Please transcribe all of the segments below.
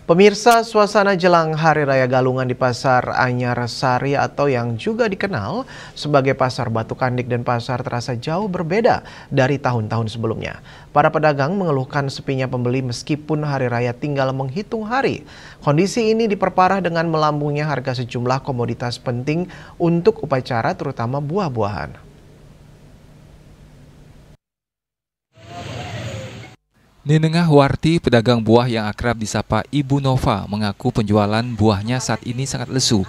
Pemirsa, suasana jelang Hari Raya Galungan di Pasar Anyar Sari atau yang juga dikenal sebagai Pasar Batu Kandik dan Pasar terasa jauh berbeda dari tahun-tahun sebelumnya. Para pedagang mengeluhkan sepinya pembeli meskipun Hari Raya tinggal menghitung hari. Kondisi ini diperparah dengan melambungnya harga sejumlah komoditas penting untuk upacara terutama buah-buahan. Nenengah Warti, pedagang buah yang akrab disapa Ibu Nova, mengaku penjualan buahnya saat ini sangat lesu.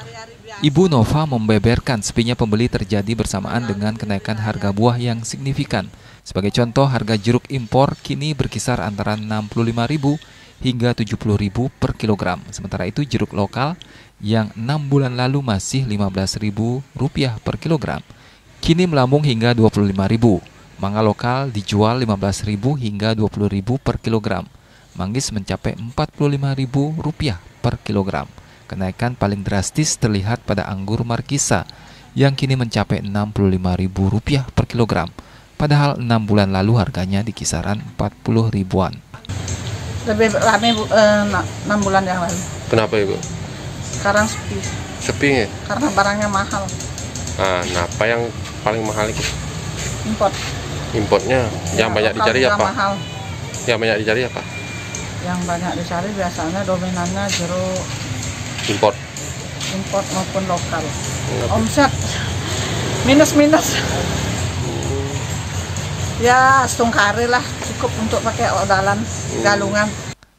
Ibu Nova membeberkan sepinya pembeli terjadi bersamaan dengan kenaikan harga buah yang signifikan. Sebagai contoh, harga jeruk impor kini berkisar antara Rp65.000 hingga Rp70.000 per kilogram. Sementara itu jeruk lokal yang 6 bulan lalu masih Rp15.000 per kilogram, kini melambung hingga Rp25.000. Mangga lokal dijual Rp15.000 hingga Rp20.000 per kilogram. Manggis mencapai Rp45.000 per kilogram. Kenaikan paling drastis terlihat pada anggur Markisa yang kini mencapai Rp65.000 per kilogram. Padahal 6 bulan lalu harganya di kisaran 40 ribuan. Lebih ramai 6 bulan yang lalu. Kenapa Ibu? Sekarang sepi. Sepi ya? Karena barangnya mahal. Nah, apa yang paling mahal itu? Import. Importnya yang banyak dicari apa? Mahal. Yang banyak dicari apa? Yang banyak dicari biasanya dominannya jeruk Import maupun lokal. Omset minus. Ya setungkari lah, cukup untuk pakai odalan galungan.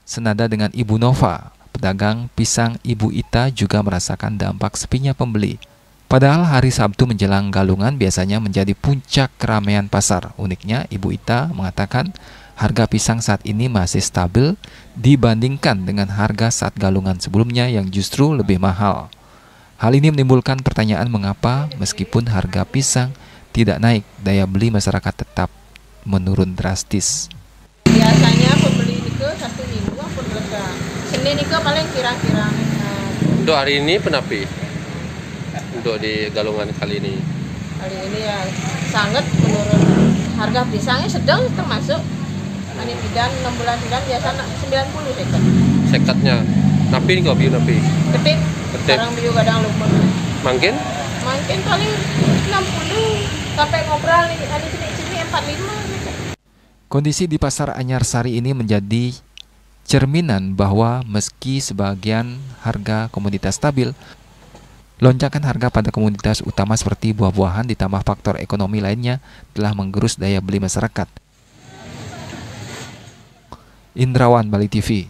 Senada dengan Ibu Nova, pedagang pisang Ibu Ita juga merasakan dampak sepinya pembeli. Padahal hari Sabtu menjelang Galungan biasanya menjadi puncak keramaian pasar. Uniknya, Ibu Ita mengatakan harga pisang saat ini masih stabil dibandingkan dengan harga saat Galungan sebelumnya yang justru lebih mahal. Hal ini menimbulkan pertanyaan mengapa meskipun harga pisang tidak naik, daya beli masyarakat tetap menurun drastis. Biasanya pembeli nike 1 minggu pun reda. Senin nike paling kira-kira. Untuk hari ini penapi? Untuk di Galungan kali ini Ya sangat menurun. Harga pisangnya sedang termasuk bidan 6 bulan sudah biasa 90 seket. Sekatnya napi kok biu napi Ketik sekarang biu kadang lumut makin paling 60 sampai ngobrol nih sini 45. Kondisi di Pasar Anyar Sari ini menjadi cerminan bahwa meski sebagian harga komoditas stabil, lonjakan harga pada komoditas utama seperti buah-buahan ditambah faktor ekonomi lainnya telah menggerus daya beli masyarakat. Indrawan, Bali TV.